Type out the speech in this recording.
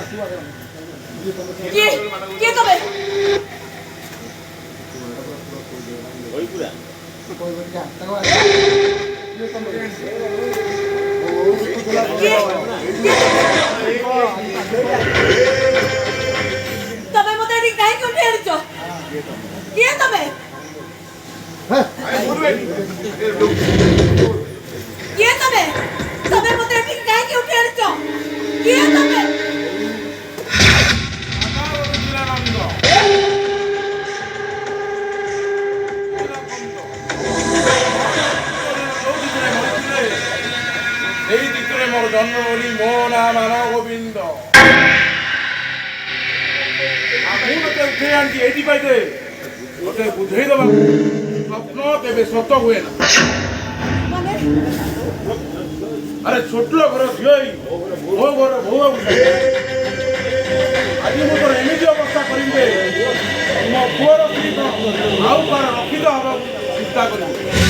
କିଏ ତମେ? ତମେ ମତେ ଏଠି କାହିଁକି ଉଠେଇ ଆଣିଛ? କିଏ ତମେ? କିଏ ତମେ? ତମେ ମତେ ଏଠି କାହିଁକି ଉଠେଇ ଆଣିଛ? କିଏ ତମେ? এই দিকে মোর জন্ম বলি মো না মান গোবিন্দ আমি তোকে উঠে আনছি এইপাই দে তোকে বুঝেই দেবা স্বপ্ন কেবে সত হুয়ে না মানে আরে ছোট ঘর ঝিই ମୋ ଘର ବୋଉ ଆଜି ମୁଁ ତୋର ଏମିତି ଅବସ୍ଥା କରିବି ମୋ ପୁଅର ଆଉ କାହାର ରଖିତ ହବାକୁ ଚିନ୍ତା କରିବି।